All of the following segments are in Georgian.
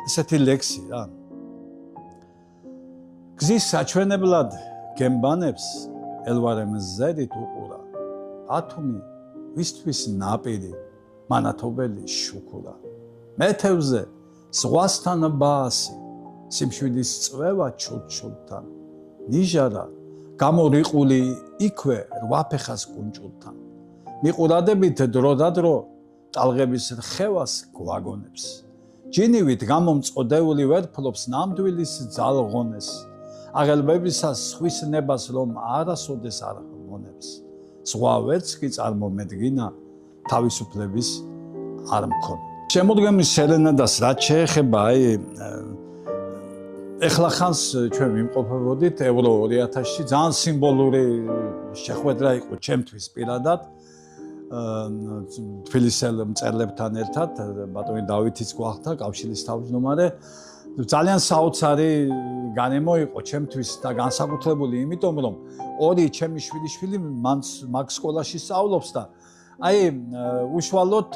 ესეთი ლექსი რა. გზის საჩვენებლად გემბანებს ელვარემს ზედით უყურა. ათუმი ვისთვის ნაპირი მანათობელი შუქურა. მეთევზე ზღვასთან ბაასი სიმშვიდის წვევა ჩულჩულთან. ნიჟარა გამორიყული იქვე რვაფეხას კუნჭულთან. მიყურადებით დროდადრო ტალღების რხევას გვაგონებს. ჯინივით გამომწოდეული ვერფლობს ნამდვილის ძალღონეს. აღელვებისას სხვის ნებას რომ არასოდეს არ მონებს. სხვა ვერც კი წარმომედგინა თავისუფლების არ მქონი. შემოდგომის სერენადას რაც შეეხება ეხლა ხანს ჩვენ ვიმყოფებოდით ევრო 2000-ში ძალიან სიმბოლური შეხვედრა იყო ჩემთვის პირადად თბილისელ მწერლებთან ერთად ბატონი დავითიც გვახდა კავშირის თავმჯდომარე ძალიან საოცარი განემო იყო ჩემთვის და განსაკუთრებული იმიტომ რომ ორი ჩემი შვილიშვილი მაგ სკოლაში სწავლობს და უშუალოდ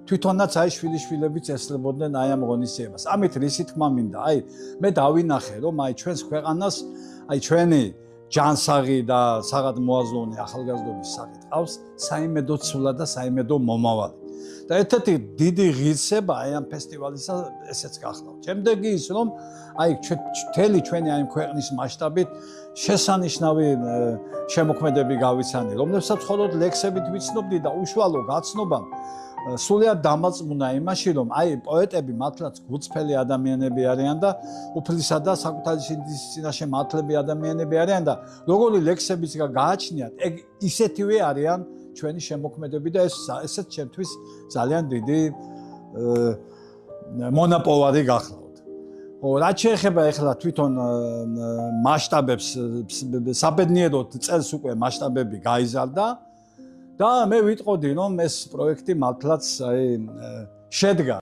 თვითონაც შვილიშვილებიც ესწრებოდნენ ამ ღონისძიებას. ამით რისი თქმა მინდა, მე დავინახე რომ ჩვენს ქვეყანას ჩვენი ჯანსაღი და საღად მოაზროვნე ახალგაზრდობის სახით ყავს საიმედო ცვლა და საიმედო მომავალი. და ერთ-ერთი დიდი ღირსება ამ ფესტივალისა ესეც გახლავთ. შემდეგი ის რომ მთელი ჩვენი ქვეყნის მასშტაბით შესანიშნავი შემოქმედები გავიცანი, რომლებსაც მხოლოდ ლექსებით ვიცნობდი და უშუალო გაცნობამ სულიად დამარწმუნა იმაში, რომ პოეტები მართლაც გულწრფელი ადამიანები არიან და უფლისა და საკუთარი სინდისის წინაშე მართლები ადამიანები არიან და როგორი ლექსებიც გააჩნიათ, ეგ ისეთივე არიან ჩვენი შემოქმედები და ესეც ჩემთვის ძალიან დიდი მონაპოვარი გახლავთ. რაც შეეხება ახლა თვითონ მასშტაბებს, საბედნიეროდ წელს უკვე მასშტაბები გაიზარდა და მე ვიტყოდი რომ ეს პროექტი მართლაც შედგა